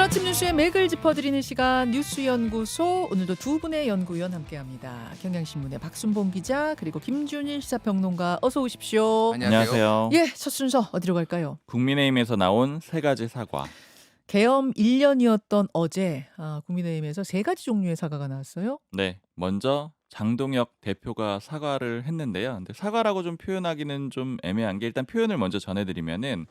오늘 아침 뉴스의 맥을 짚어드리는 시간 뉴스연구소, 오늘도 두 분의 연구위원 함께합니다. 경향신문의 박순봉 기자 그리고 김준일 시사평론가, 어서 오십시오. 안녕하세요. 예, 첫 순서 어디로 갈까요? 국민의힘에서 나온 세 가지 사과. 계엄 1년이었던 어제 국민의힘에서 세 가지 종류의 사과가 나왔어요. 네, 먼저 장동혁 대표가 사과를 했는데요. 근데 사과라고 좀 표현하기는 좀 애매한 게, 일단 표현을 먼저 전해드리면은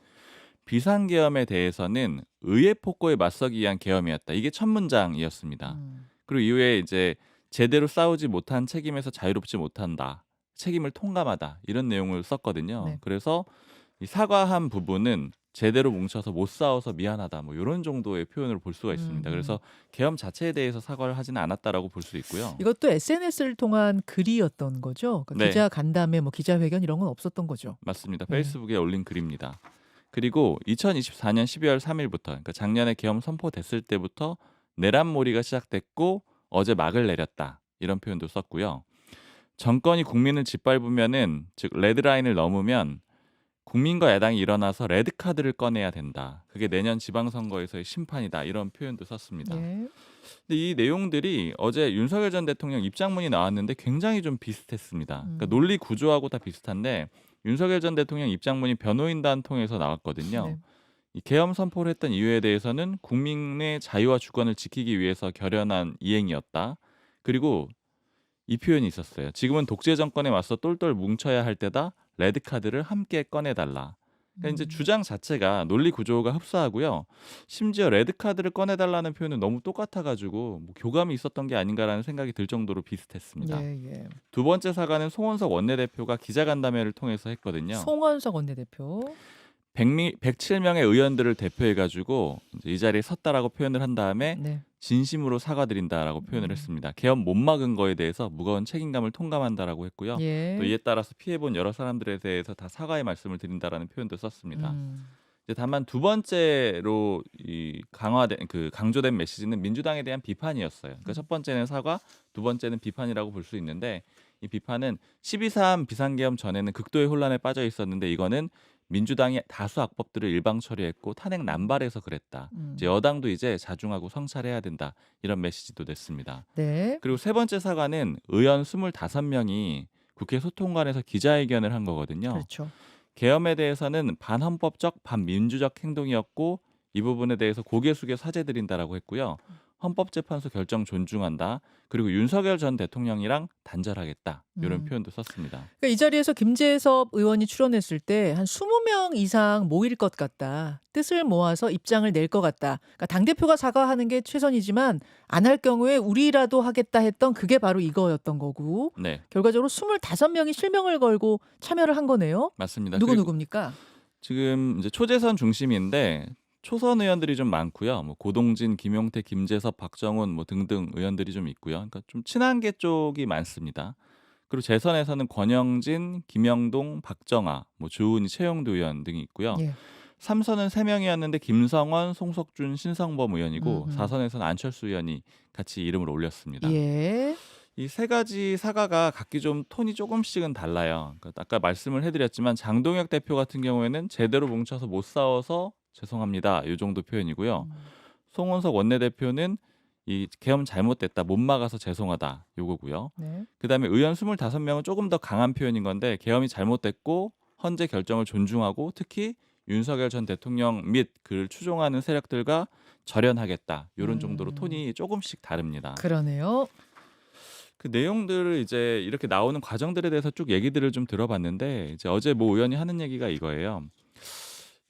비상계엄에 대해서는 의회 폭거에 맞서기 위한 계엄이었다. 이게 첫 문장이었습니다. 음, 그리고 이후에 이제 제대로 싸우지 못한 책임에서 자유롭지 못한다. 책임을 통감하다. 이런 내용을 썼거든요. 네. 그래서 이 사과한 부분은 제대로 뭉쳐서 못 싸워서 미안하다. 뭐 이런 정도의 표현을 볼 수가 있습니다. 그래서 계엄 자체에 대해서 사과를 하지는 않았다라고 볼 수 있고요. 이것도 SNS를 통한 글이었던 거죠. 그러니까 네. 기자 간담회, 뭐 기자회견 이런 건 없었던 거죠. 맞습니다. 네. 페이스북에 올린 글입니다. 그리고 2024년 12월 3일부터, 그러니까 작년에 계엄 선포됐을 때부터 내란몰이가 시작됐고 어제 막을 내렸다. 이런 표현도 썼고요. 정권이 국민을 짓밟으면은, 즉 레드라인을 넘으면 국민과 야당이 일어나서 레드카드를 꺼내야 된다. 그게 내년 지방선거에서의 심판이다. 이런 표현도 썼습니다. 예. 근데 이 내용들이 어제 윤석열 전 대통령 입장문이 나왔는데 굉장히 좀 비슷했습니다. 그러니까 논리 구조하고 다 비슷한데, 윤석열 전 대통령 입장문이 변호인단 통해서 나왔거든요. 네. 이 계엄 선포를 했던 이유에 대해서는 국민의 자유와 주권을 지키기 위해서 결연한 이행이었다. 그리고 이 표현이 있었어요. 지금은 독재 정권에 맞서 똘똘 뭉쳐야 할 때다. 레드카드를 함께 꺼내달라. 그러니까 이제 주장 자체가 논리 구조가 흡사하고요. 심지어 레드카드를 꺼내달라는 표현은 너무 똑같아가지고 뭐 교감이 있었던 게 아닌가라는 생각이 들 정도로 비슷했습니다. 예, 예. 두 번째 사과는 송원석 원내대표가 기자간담회를 통해서 했거든요. 송원석 원내대표. 107명의 의원들을 대표해가지고 이제 이 자리에 섰다라고 표현을 한 다음에 네. 진심으로 사과드린다라고 표현을 했습니다. 계엄 못 막은 거에 대해서 무거운 책임감을 통감한다라고 했고요. 예. 또 이에 따라서 피해본 여러 사람들에 대해서 다 사과의 말씀을 드린다라는 표현도 썼습니다. 이제 다만 두 번째로 이 강조된 메시지는 민주당에 대한 비판이었어요. 그러니까 첫 번째는 사과, 두 번째는 비판이라고 볼 수 있는데, 이 비판은 12.3 비상계엄 전에는 극도의 혼란에 빠져 있었는데 이거는 민주당이 다수 악법들을 일방 처리했고 탄핵 남발해서 그랬다. 이제 여당도 이제 자중하고 성찰해야 된다. 이런 메시지도 냈습니다. 네. 그리고 세 번째 사과는 의원 25명이 국회 소통관에서 기자회견을 한 거거든요. 그렇죠. 계엄에 대해서는 반헌법적, 반민주적 행동이었고 이 부분에 대해서 고개 숙여 사죄드린다라고 했고요. 헌법재판소 결정 존중한다. 그리고 윤석열 전 대통령이랑 단절하겠다. 이런 표현도 썼습니다. 그러니까 이 자리에서 김재섭 의원이 출연했을 때 한 20명 이상 모일 것 같다. 뜻을 모아서 입장을 낼 것 같다. 그러니까 당대표가 사과하는 게 최선이지만 안 할 경우에 우리라도 하겠다 했던 그게 바로 이거였던 거고, 네, 결과적으로 25명이 실명을 걸고 참여를 한 거네요. 맞습니다. 누구입니까? 지금 이제 초재선 중심인데 초선 의원들이 좀 많고요. 뭐 고동진, 김용태, 김재섭, 박정훈 뭐 등등 의원들이 좀 있고요. 그러니까 좀 친한계 쪽이 많습니다. 그리고 재선에서는 권영진, 김영동, 박정아, 뭐 조은희, 최영두 의원 등이 있고요. 예. 3선은 3명이었는데 김성원, 송석준, 신성범 의원이고, 4선에서는 안철수 의원이 같이 이름을 올렸습니다. 예. 이 세 가지 사과가 각기 좀 톤이 조금씩은 달라요. 그러니까 아까 말씀을 해드렸지만 장동혁 대표 같은 경우에는 제대로 뭉쳐서 못 싸워서 죄송합니다. 이 정도 표현이고요. 송원석 원내대표는 이 계엄 잘못됐다, 못 막아서 죄송하다 요거고요. 네. 그다음에 의원 25명은 조금 더 강한 표현인 건데, 계엄이 잘못됐고 헌재 결정을 존중하고 특히 윤석열 전 대통령 및 그를 추종하는 세력들과 절연하겠다. 이런 정도로 톤이 조금씩 다릅니다. 그러네요. 그 내용들을 이제 이렇게 나오는 과정들에 대해서 쭉 얘기들을 좀 들어봤는데, 이제 어제 모 의원이 하는 얘기가 이거예요.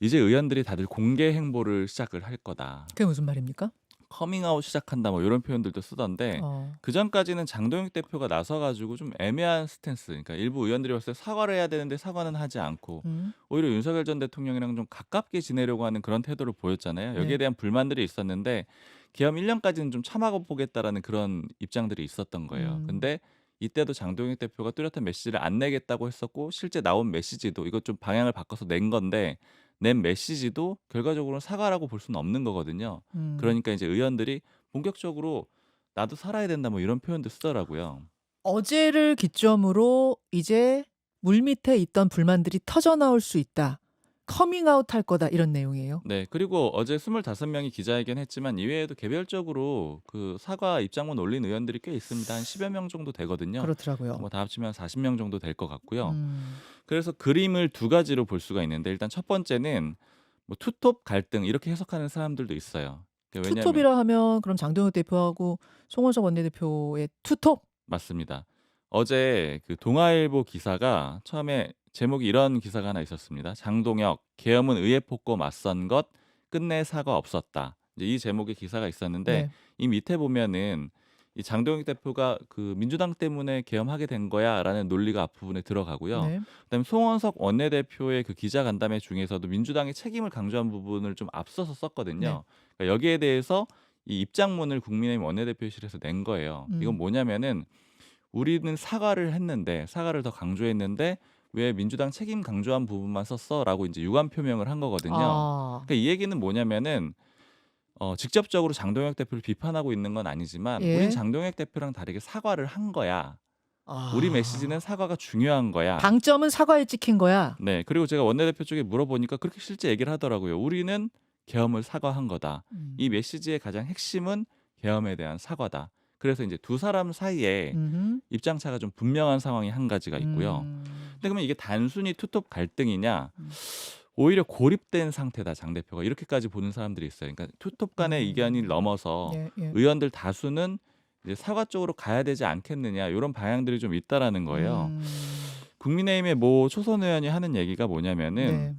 이제 의원들이 다들 공개 행보를 시작을 할 거다. 그게 무슨 말입니까? 커밍아웃 시작한다 뭐 이런 표현들도 쓰던데, 그 전까지는 장동혁 대표가 나서가지고 좀 애매한 스탠스, 그러니까 일부 의원들이 봤을 때 사과를 해야 되는데 사과는 하지 않고 오히려 윤석열 전 대통령이랑 좀 가깝게 지내려고 하는 그런 태도를 보였잖아요. 여기에 네. 대한 불만들이 있었는데 계엄 1년까지는 좀 참아보 보겠다라는 그런 입장들이 있었던 거예요. 근데 이때도 장동혁 대표가 뚜렷한 메시지를 안 내겠다고 했었고, 실제 나온 메시지도 이것 좀 방향을 바꿔서 낸 건데, 낸 메시지도 결과적으로는 사과라고 볼 수는 없는 거거든요. 그러니까 이제 의원들이 본격적으로 나도 살아야 된다 뭐 이런 표현도 쓰더라고요. 어제를 기점으로 이제 물밑에 있던 불만들이 터져 나올 수 있다. 커밍아웃 할 거다 이런 내용이에요. 네. 그리고 어제 25명이 기자회견했지만 이외에도 개별적으로 그 사과 입장문 올린 의원들이 꽤 있습니다. 한 10여 명 정도 되거든요. 그렇더라고요. 뭐 다 합치면 40명 정도 될 것 같고요. 음. 그래서 그림을 두 가지로 볼 수가 있는데 일단 첫 번째는 뭐 투톱 갈등 이렇게 해석하는 사람들도 있어요. 왜냐하면 투톱이라 하면 그럼 장동혁 대표하고 송원석 원내대표의 투톱? 맞습니다. 어제 그 동아일보 기사가 처음에 제목이 이런 기사가 하나 있었습니다. 장동혁 계엄은 의회 폭고 맞선 것 끝내 사과 없었다. 이제 이 제목의 기사가 있었는데 네. 이 밑에 보면은 이 장동혁 대표가 그 민주당 때문에 계엄하게 된 거야라는 논리가 앞부분에 들어가고요. 네. 그다음에 송원석 원내대표의 그 기자 간담회 중에서도 민주당의 책임을 강조한 부분을 좀 앞서서 네. 썼거든요. 그러니까 여기에 대해서 이 입장문을 국민의힘 원내대표실에서 낸 거예요. 이건 음. 뭐냐면은 우리는 사과를 했는데 사과를 더 강조했는데 "왜 민주당 책임 강조한 부분만 썼어?"라고 인제 유감 표명을 한 거거든요. 아. 그러니까 이 얘기는 뭐냐면은 직접적으로 장동혁 대표를 비판하고 있는 건 아니지만 "우린 예. 장동혁 대표랑 다르게 사과를 한 거야. 우리 메시지는 아. 사과가 중요한 거야." 방점은 사과에 찍힌 거야. 네. 그리고 제가 원내대표 쪽에 물어보니까 그렇게 실제 얘기를 하더라고요. "우리는 계엄을 사과한 거다. 음. 이 메시지의 가장 핵심은 계엄에 대한 사과다." 그래서 인제 두 사람 사이에 음흠. 입장 차가 좀 분명한 상황이 한 가지가 있고요. 음. 근데 그러면 이게 단순히 투톱 갈등이냐? 음. 오히려 고립된 상태다 장 대표가 이렇게까지 보는 사람들이 있어요. 그러니까 투톱 간의 의견이 음. 넘어서 예 예. 의원들 다수는 이제 사과 쪽으로 가야 되지 않겠느냐 이런 방향들이 좀 있다라는 거예요. 음. 국민의힘의 모 초선 의원이 하는 얘기가 뭐냐면은 네.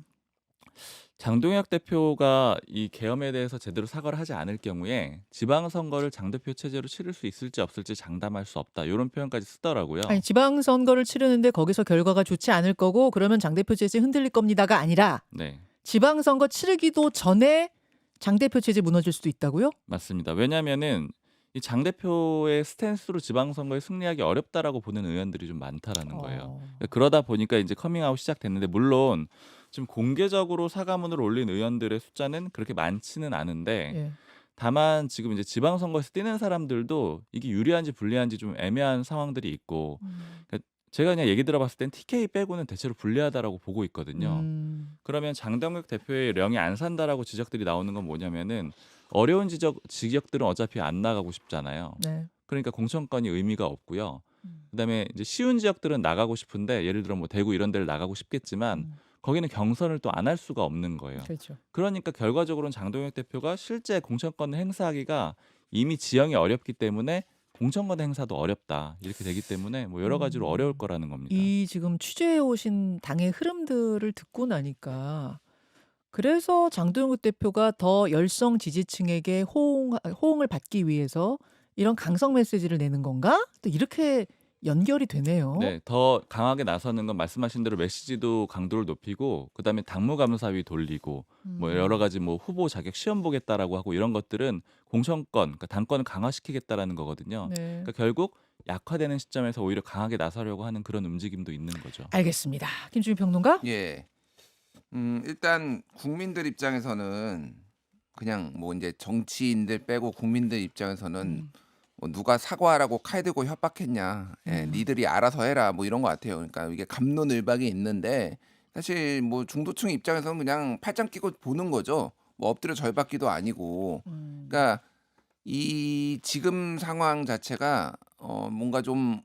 장동혁 대표가 이 계엄에 대해서 제대로 사과를 하지 않을 경우에 지방선거를 장 대표 체제로 치를 수 있을지 없을지 장담할 수 없다. 요런 표현까지 쓰더라고요. 아니 지방선거를 치르는데 거기서 결과가 좋지 않을 거고 그러면 장 대표 체제 흔들릴 겁니다가 아니라 네. 지방선거 치르기도 전에 장 대표 체제 무너질 수도 있다고요? 맞습니다. 왜냐면은 이 장 대표의 스탠스로 지방선거에 승리하기 어렵다라고 보는 의원들이 좀 많다라는 거예요. 어. 그러다 보니까 인제 커밍아웃 시작됐는데 물론 지금 공개적으로 사과문을 올린 의원들의 숫자는 그렇게 많지는 않은데 예. 다만 지금 이제 지방선거에서 뛰는 사람들도 이게 유리한지 불리한지 좀 애매한 상황들이 있고 음. 그러니까 제가 그냥 얘기 들어봤을 땐 TK 빼고는 대체로 불리하다라고 보고 있거든요. 음. 그러면 장동혁 대표의 "령이 안 산다."라고 지적들이 나오는 건 뭐냐면은 어려운 지역들은 어차피 안 나가고 싶잖아요. 네. 그러니까 공천권이 의미가 없고요. 음. 그다음에 이제 쉬운 지역들은 나가고 싶은데 예를 들어 뭐 대구 이런 데를 나가고 싶겠지만 음. 거기는 경선을 또 안 할 수가 없는 거예요. 그렇죠. 그러니까 결과적으로는 장동혁 대표가 실제 공천권을 행사하기가 이미 지형이 어렵기 때문에 공천권 행사도 어렵다. 이렇게 되기 때문에 뭐 여러 가지로 어려울 음. 거라는 겁니다. 이 지금 취재해 오신 당의 흐름들을 듣고 나니까 그래서 장동혁 대표가 더 열성 지지층에게 호응을 받기 위해서 이런 강성 메시지를 내는 건가? 또 이렇게 연결이 되네요. 네. 더 강하게 나서는 건 말씀하신 대로 메시지도 강도를 높이고 그다음에 당무감사위 돌리고 뭐 여러 음. 가지 뭐 후보 자격 시험 보겠다라고 하고 이런 것들은 공천권 그러니까 당권을 강화시키겠다라는 거거든요. 네. 그러니까 결국 약화되는 시점에서 오히려 강하게 나서려고 하는 그런 움직임도 있는 거죠. 알겠습니다. 김준일 평론가? 예. 일단 국민들 입장에서는 그냥 뭐 인제 정치인들 빼고 국민들 입장에서는 음. 뭐 "누가 사과하라고 칼 들고 협박했냐. 예. 음. 니들이 알아서 해라." 뭐 이런 것 같아요. 그러니까 이게 갑론을박이 있는데 사실 뭐 중도층 입장에서는 그냥 팔짱 끼고 보는 거죠. 뭐 엎드려 절받기도 아니고. 음. 그러니까 이 지금 상황 자체가 뭔가 좀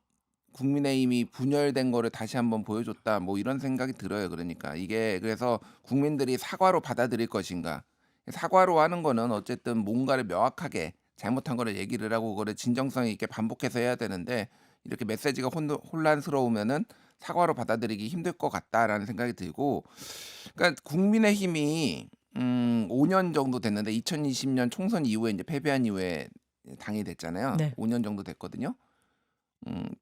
'국민의힘이 분열된 거를 다시 한번 보여줬다.' 뭐 이런 생각이 들어요. 그러니까 이게 그래서 국민들이 사과로 받아들일 것인가. 사과로 하는 거는 어쨌든 뭔가를 명확하게 잘못한 거를 얘기를 하고 그거를 진정성 있게 반복해서 해야 되는데 이렇게 메시지가 혼란스러우면은 '사과로 받아들이기 힘들 것 같다.'라는 생각이 들고 그러니까 국민의힘이 5년 정도 됐는데 2020년 총선 이후에 인제 패배한 이후에 당이 됐잖아요. 네. 5년 정도 됐거든요.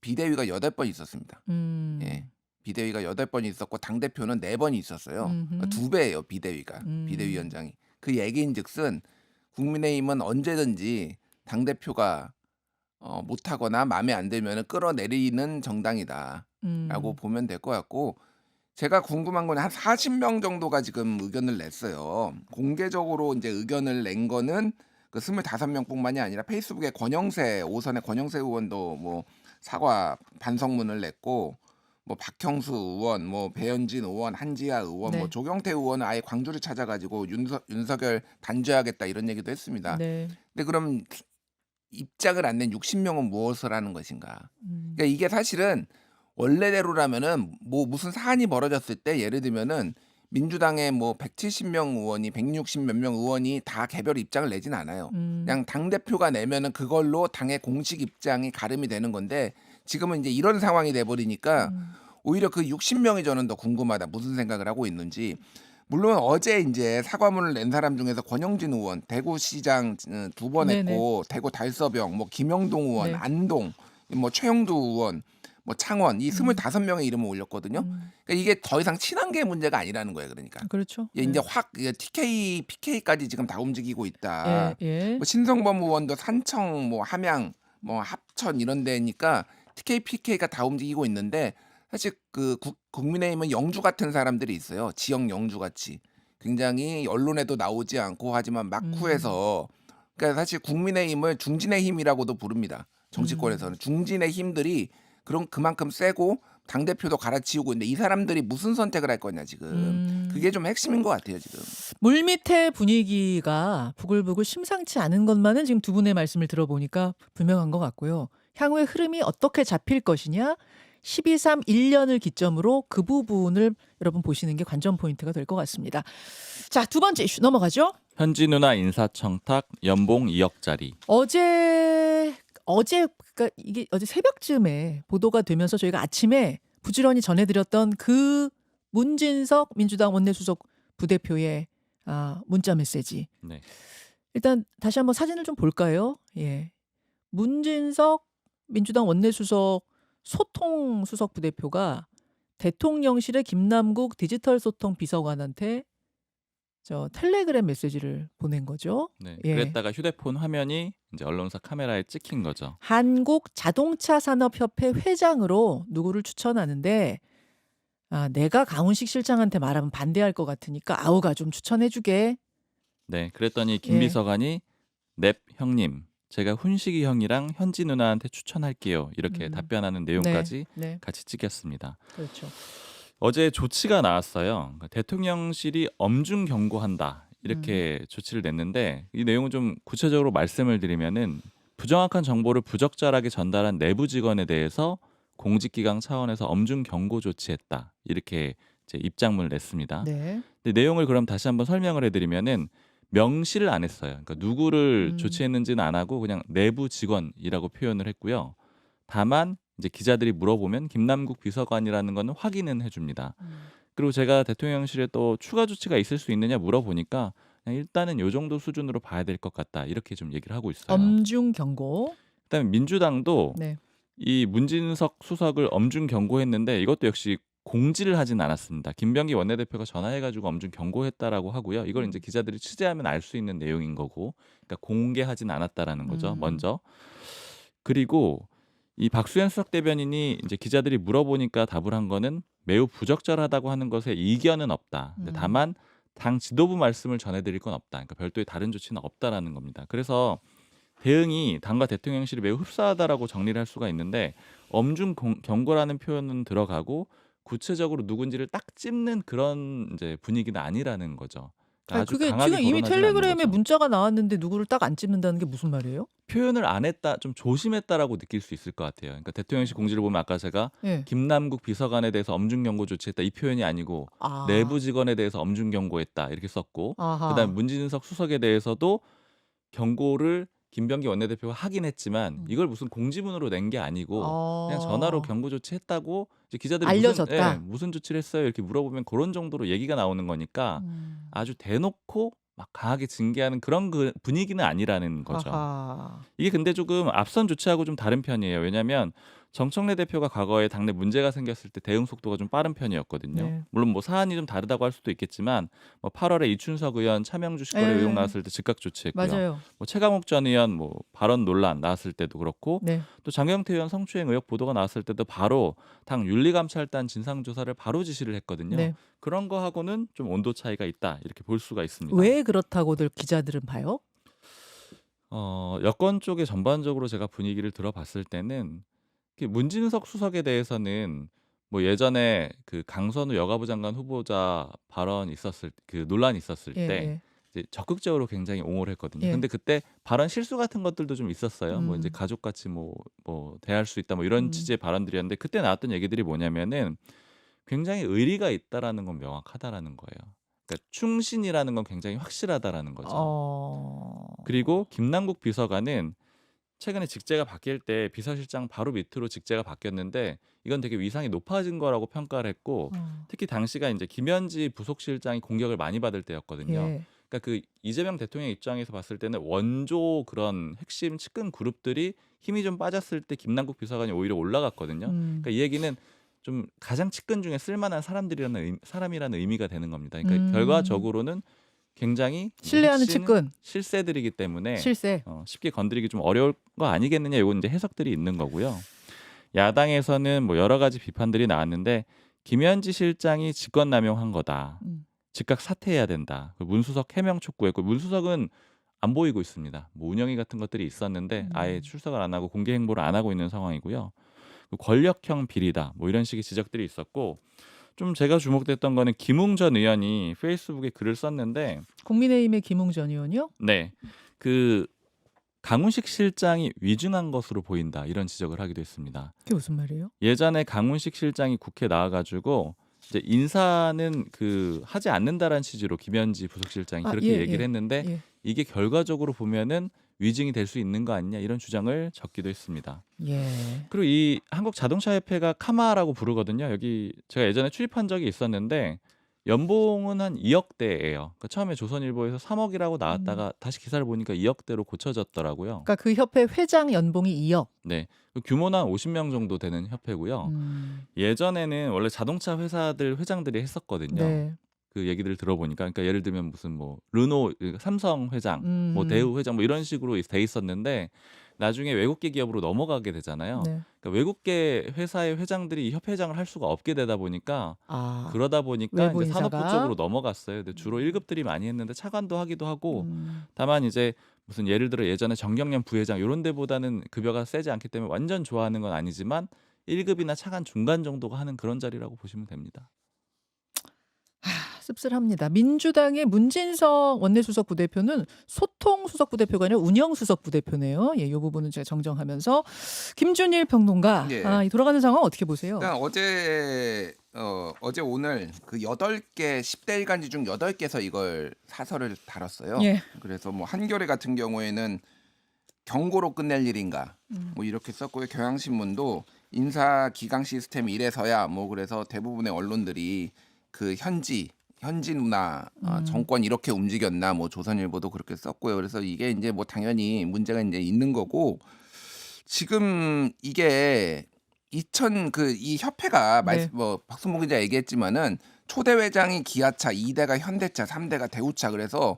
비대위가 8번 있었습니다. 예. 음. 비대위가 8번이 있었고 당대표는 4번이 있었어요. 그러니까 음흠. 2배예요, 비대위가. 음. 비대위원장이. 그 얘기인즉슨 국민의힘은 언제든지 당대표가 못하거나 마음에 안 들면은 끌어내리는 정당이다라고 음. 보면 될 것 같고 제가 궁금한 건 한 40명 정도가 지금 의견을 냈어요. 공개적으로 인제 의견을 낸 거는 그 25명뿐만이 아니라 페이스북에 오선의 권영세 의원도 뭐 사과 반성문을 냈고 뭐 박형수 의원, 뭐 배현진 의원, 한지아 의원, 뭐 네. 조경태 의원은 아예 광주를 찾아가지고 윤석열 단죄하겠다 이런 얘기도 했습니다. 네. 근데 그럼 입장을 안 낸 60명은 무엇을 하는 것인가? 음. 그러니까 이게 사실은 원래대로라면은 뭐 무슨 사안이 벌어졌을 때 예를 들면은 민주당의 뭐 170명 의원이 160 몇 명 의원이 다 개별 입장을 내진 않아요. 음. 그냥 당 대표가 내면은 그걸로 당의 공식 입장이 가름이 되는 건데 지금은 이제 이런 상황이 돼 버리니까 음. 오히려 그 60명이 저는 더 궁금하다. 무슨 생각을 하고 있는지. 물론 어제 인제 사과문을 낸 사람 중에서 권영진 의원 대구시장 2번 네네. 했고 대구 달서병 뭐 김영동 의원, 네. 안동 뭐 최영두 의원, 뭐 창원 이 음. 25명의 이름을 올렸거든요. 음. 그러니까 이게 더 이상 친한 게 문제가 아니라는 거예요 그러니까. 그렇죠. 예 네. 인제 확 TK, PK까지 지금 다 움직이고 있다. 예. 뭐 신성범 의원도 산청 뭐 함양 뭐 합천 이런 데니까 TK, PK가 다 움직이고 있는데 사실 그 국민의힘은 영주 같은 사람들이 있어요. 지역 영주 같이. 굉장히 언론에도 나오지 않고 하지만 음. 막후에서 그러니까 사실 국민의힘을 중진의 힘이라고도 부릅니다. 정치권에서는 중진의 힘들이 그만큼 세고 당 대표도 갈아치우고 있는데 이 사람들이 무슨 선택을 할 거냐 지금. 그게 좀 핵심인 것 같아요 지금. 물밑의 분위기가 부글부글 심상치 않은 것만은 지금 두 분의 말씀을 들어보니까 분명한 것 같고요. 향후의 흐름이 어떻게 잡힐 것이냐 12.3 1년을 기점으로 그 부분을 여러분 보시는 게 관전 포인트가 될 것 같습니다. 자, 두 번째 이슈 넘어가죠. 현지 누나 인사청탁 연봉 2억짜리. 어제 그러니까 이게 어제 새벽쯤에 보도가 되면서 저희가 아침에 부지런히 전해드렸던 그 문진석 민주당 원내수석 부대표의 문자 메시지. 네. 일단 다시 한번 사진을 좀 볼까요? 예. 문진석 민주당 원내수석 소통수석 부대표가 대통령실의 김남국 디지털 소통 비서관한테 저 텔레그램 메시지를 보낸 거죠. 네. 예. 그랬다가 휴대폰 화면이 이제 언론사 카메라에 찍힌 거죠. 한국 자동차 산업협회 회장으로 누구를 추천하는데 내가 강훈식 실장한테 말하면 반대할 것 같으니까 아우가 좀 추천해주게. 네. 그랬더니 김 예. 비서관이 넵 형님 제가 훈식이 형이랑 현지 누나한테 추천할게요. 이렇게 답변하는 내용까지 네. 같이 찍혔습니다. 그렇죠. 어제 조치가 나왔어요. 그러니까 대통령실이 엄중 경고한다. 이렇게 조치를 냈는데 이 내용을 좀 구체적으로 말씀을 드리면은 부정확한 정보를 부적절하게 전달한 내부 직원에 대해서 공직기강 차원에서 엄중 경고 조치했다. 이렇게 이제 입장문을 냈습니다. 네. 근데 내용을 그럼 다시 한번 설명을 해드리면은 명시를 안 했어요. 그러니까 누구를 조치했는지는 안 하고 그냥 내부 직원이라고 표현을 했고요. 다만 이제 기자들이 물어보면 김남국 비서관이라는 거는 확인은 해줍니다. 그리고 제가 대통령실에 또 추가 조치가 있을 수 있느냐 물어보니까 그냥 일단은 요 정도 수준으로 봐야 될 것 같다. 이렇게 좀 얘기를 하고 있어요. 엄중 경고. 그다음에 민주당도 네. 이 문진석 수석을 엄중 경고했는데 이것도 역시 공지를 하진 않았습니다. 김병기 원내대표가 전화해가지고 엄중 경고했다라고 하고요. 이걸 이제 기자들이 취재하면 알 수 있는 내용인 거고, 그러니까 공개하진 않았다라는 거죠. 먼저. 그리고 이 박수현 수석 대변인이 이제 기자들이 물어보니까 답을 한 거는 매우 부적절하다고 하는 것에 이견은 없다. 근데 다만 당 지도부 말씀을 전해드릴 건 없다. 그러니까 별도의 다른 조치는 없다라는 겁니다. 그래서 대응이 당과 대통령실이 매우 흡사하다라고 정리를 할 수가 있는데 엄중 경고라는 표현은 들어가고 구체적으로 누군지를 딱 찝는 그런 이제 분위기는 아니라는 거죠. 그러니까 아주 그게 강하게 지금 이미 거론하지는 않는 텔레그램에 거죠. 문자가 나왔는데 누구를 딱 안 찝는다는 게 무슨 말이에요? 표현을 안 했다, 좀 조심했다라고 느낄 수 있을 것 같아요. 그러니까 대통령실 공지를 보면 아까 제가 예. 김남국 비서관에 대해서 엄중 경고 조치했다 이 표현이 아니고 내부 직원에 대해서 엄중 경고했다 이렇게 썼고, 그다음에 문진석 수석에 대해서도 경고를 김병기 원내대표가 하긴 했지만 이걸 무슨 공지문으로 낸 게 아니고 그냥 전화로 경고 조치했다고 이제 기자들이 알려졌다. 무슨 조치를 했어요 이렇게 물어보면 그런 정도로 얘기가 나오는 거니까 아주 대놓고 막 강하게 징계하는 그런 분위기는 아니라는 거죠. 아하. 이게 근데 조금 앞선 조치하고 좀 다른 편이에요. 왜냐하면 정청래 대표가 과거에 당내 문제가 생겼을 때 대응 속도가 좀 빠른 편이었거든요. 네. 물론 뭐 사안이 좀 다르다고 할 수도 있겠지만 뭐 8월에 이춘석 의원 차명 주식거래 예. 의혹 나왔을 때 즉각 조치했고요. 맞아요. 뭐 최강욱 전 의원 뭐 발언 논란 나왔을 때도 그렇고 네. 또 장경태 의원 성추행 의혹 보도가 나왔을 때도 바로 당 윤리감찰단 진상조사를 바로 지시를 했거든요. 네. 그런 거하고는 좀 온도 차이가 있다 이렇게 볼 수가 있습니다. 왜 그렇다고들 기자들은 봐요? 여권 쪽에 전반적으로 제가 분위기를 들어봤을 때는 문진석 수석에 대해서는 뭐 예전에 그 강선우 여가부 장관 후보자 발언 있었을 그 논란이 있었을 예, 때 예, 이제 적극적으로 굉장히 옹호를 했거든요. 예. 근데 그때 발언 실수 같은 것들도 좀 있었어요. 뭐 이제 음, 가족같이 뭐 대할 수 있다 뭐 이런 음. 취지의 발언들이었는데 그때 나왔던 얘기들이 뭐냐면은 굉장히 의리가 있다라는 건 명확하다라는 거예요. 그러니까 충신이라는 건 굉장히 확실하다라는 거죠. 어, 그리고 김남국 비서관은 최근에 직제가 바뀔 때 비서실장 바로 밑으로 직제가 바뀌었는데 이건 되게 위상이 높아진 거라고 평가를 했고 어, 특히 당시가 이제 김현지 부속실장이 공격을 많이 받을 때였거든요. 예. 그러니까 그 이재명 대통령 입장에서 봤을 때는 원조 그런 핵심 측근 그룹들이 힘이 좀 빠졌을 때 김남국 비서관이 오히려 올라갔거든요. 그러니까 이 얘기는 좀 가장 측근 중에 쓸만한 사람이라는 의미가 되는 겁니다. 그러니까 음. 결과적으로는 굉장히 이제 신뢰하는 핵심 측근, 실세들이기 때문에 실세. 쉽게 건드리기 좀 어려울 거 아니겠느냐 이건 이제 해석들이 있는 거고요. 야당에서는 뭐 여러 가지 비판들이 나왔는데 김현지 실장이 직권남용한 거다. 음. 즉각 사퇴해야 된다. 문수석 해명 촉구했고 문수석은 안 보이고 있습니다. 뭐 운영위 같은 것들이 있었는데 아예 출석을 안 하고 공개 행보를 안 하고 있는 상황이고요. 권력형 비리다. 뭐 이런 식의 지적들이 있었고 좀 제가 주목됐던 거는 김웅 전 의원이 페이스북에 글을 썼는데 국민의힘의 김웅 전 의원이요? 네. 그 강훈식 실장이 위증한 것으로 보인다. 이런 지적을 하기도 했습니다. 그게 무슨 말이에요? 예전에 강훈식 실장이 국회 나와 가지고 이제 인사는 그 하지 않는다라는 취지로 김현지 부속실장이 아, 그렇게 예, 얘기를 예, 했는데 예, 이게 결과적으로 보면은 위증이 될 수 있는 거 아니냐 이런 주장을 적기도 했습니다. 예. 그리고 이 한국자동차협회가 카마라고 부르거든요. 여기 제가 예전에 출입한 적이 있었는데 연봉은 한 2억대예요. 그러니까 처음에 조선일보에서 3억이라고 나왔다가 다시 기사를 보니까 2억대로 고쳐졌더라고요. 그러니까 그 협회 회장 연봉이 2억. 네. 그 규모는 한 50명 정도 되는 협회고요. 예전에는 원래 자동차 회사들 회장들이 했었거든요. 네. 그 얘기들 들어보니까 그러니까 예를 들면 무슨 뭐 르노 삼성 회장, 뭐 음, 대우 회장 뭐 이런 식으로 돼 있었는데 나중에 외국계 기업으로 넘어가게 되잖아요. 네. 그러니까 외국계 회사의 회장들이 이 협회장을 할 수가 없게 되다 보니까 아, 그러다 보니까 외부 이제 산업부 인사가? 쪽으로 넘어갔어요. 근데 주로 1급들이 많이 했는데 차관도 하기도 하고 음, 다만 이제 무슨 예를 들어 예전에 정경련 부회장 이런 데보다는 급여가 세지 않기 때문에 완전 좋아하는 건 아니지만 1급이나 차관 중간 정도가 하는 그런 자리라고 보시면 됩니다. 씁쓸합니다. 민주당의 문진성 원내수석 부대표는 소통 수석 부대표가 아니라 운영 수석 부대표네요. 예, 이 부분은 제가 정정하면서 김준일 평론가, 예. 이 돌아가는 상황 어떻게 보세요? 그러니까 어제 오늘 그 8개 10대 일간지 중 8개에서 이걸 사설을 다뤘어요. 예. 그래서 뭐 한겨레 같은 경우에는 경고로 끝낼 일인가 뭐 이렇게 썼고요. 경향신문도 인사 기강 시스템 이래서야 뭐 그래서 대부분의 언론들이 그 현지 누나 정권 이렇게 움직였나 뭐 조선일보도 그렇게 썼고요. 그래서 이게 이제 뭐 당연히 문제가 이제 있는 거고 지금 이게 이 협회가 네. 뭐 박순봉 기자 얘기했지만은 초대 회장이 기아차, 2대가 현대차, 3대가 대우차 그래서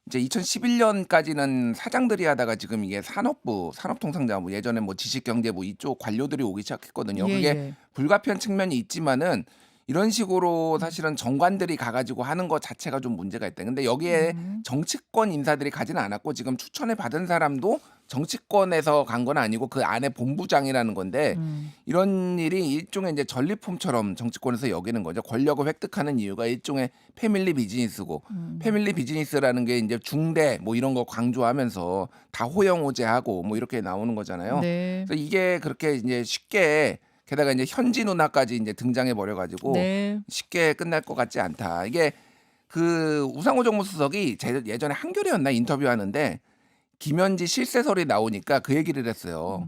이제 2011년까지는 사장들이 하다가 지금 이게 산업통상자부 예전에 뭐 지식경제부 이쪽 관료들이 오기 시작했거든요. 예, 그게 예. 불가피한 측면이 있지만은 이런 식으로 사실은 정관들이 가가지고 하는 것 자체가 좀 문제가 있다. 근데 여기에 정치권 인사들이 가지는 않았고 지금 추천을 받은 사람도 정치권에서 간 건 아니고 그 안에 본부장이라는 건데 이런 일이 일종의 이제 전리품처럼 정치권에서 여기는 거죠. 권력을 획득하는 이유가 일종의 패밀리 비즈니스고 패밀리 비즈니스라는 게 이제 중대 뭐 이런 거 강조하면서 다 호영호재하고 뭐 이렇게 나오는 거잖아요. 네. 그래서 이게 그렇게 이제 쉽게 게다가 이제 현지 누나까지 이제 등장해 버려 가지고 네. 쉽게 끝날 것 같지 않다. 이게 그 우상호 정무수석이 예전에 한겨레였나 인터뷰하는데 김현지 실세설이 나오니까 그 얘기를 했어요.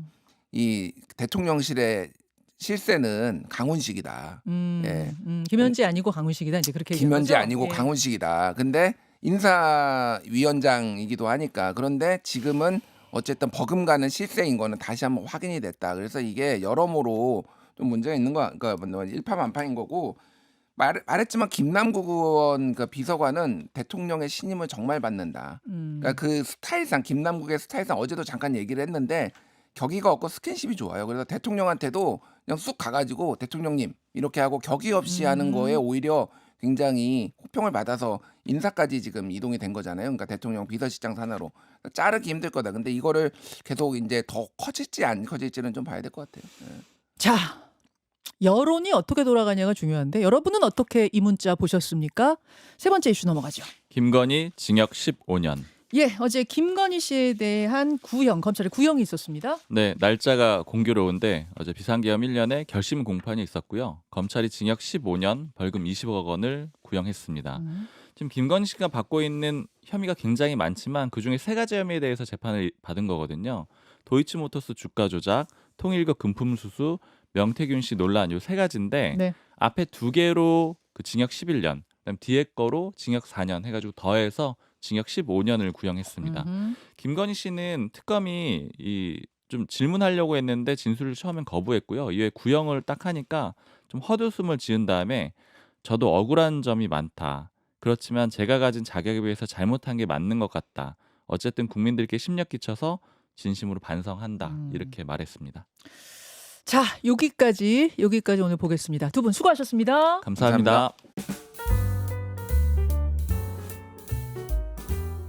이 대통령실의 실세는 강훈식이다. 예. 김현지 아니고 강훈식이다. 이제 그렇게 얘기한 김현지 거죠? 아니고 예. 강훈식이다. 근데 인사위원장이기도 하니까 그런데 지금은 어쨌든 버금가는 실세인 거는 다시 한번 확인이 됐다. 그래서 이게 여러모로 좀 문제가 있는 거, 그러니까 일파만파인 거고 말했지만 김남국 의원 그 비서관은 대통령의 신임을 정말 받는다. 그러니까 그 스타일상 김남국의 스타일상 어제도 잠깐 얘기를 했는데 격의가 없고 스킨십이 좋아요. 그래서 대통령한테도 그냥 쑥 가가지고 대통령님 이렇게 하고 격의 없이 하는 거에 오히려 굉장히 호평을 받아서 인사까지 지금 이동이 된 거잖아요. 그러니까 대통령 비서실장 산하로 자르기 힘들 거다. 근데 이거를 계속 이제 더 커질지 안 커질지는 좀 봐야 될 것 같아요. 예. 자, 여론이 어떻게 돌아가냐가 중요한데 여러분은 어떻게 이 문자 보셨습니까? 세 번째 이슈 넘어가죠. 김건희 징역 15년. 예, 어제 김건희 씨에 대한 구형, 검찰의 구형이 있었습니다. 네, 날짜가 공교로운데 어제 비상계엄 1년에 결심 공판이 있었고요. 검찰이 징역 15년, 벌금 20억 원을 구형했습니다. 지금 김건희 씨가 받고 있는 혐의가 굉장히 많지만 그중에 세 가지 혐의에 대해서 재판을 받은 거거든요. 도이치모터스 주가 조작, 통일교 금품 수수, 명태균 씨 논란 요 세 가지인데 네. 앞에 두 개로 그 징역 11년, 그다음 뒤에 거로 징역 4년 해가지고 더해서 징역 15년을 구형했습니다. 김건희 씨는 특검이 좀 질문하려고 했는데 진술을 처음엔 거부했고요. 이후에 구형을 딱 하니까 좀 헛웃음을 지은 다음에 저도 억울한 점이 많다. 그렇지만 제가 가진 자격에 비해서 잘못한 게 맞는 것 같다. 어쨌든 국민들께 심력 끼쳐서 진심으로 반성한다. 이렇게 말했습니다. 자, 여기까지 오늘 보겠습니다. 두 분 수고하셨습니다. 감사합니다.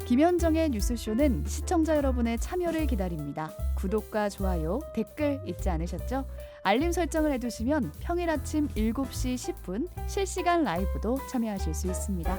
김현정의 뉴스쇼는 시청자 여러분의 참여를 기다립니다. 구독과 좋아요, 댓글 잊지 않으셨죠? 알림 설정을 해두시면 평일 아침 7시 10분 실시간 라이브도 참여하실 수 있습니다.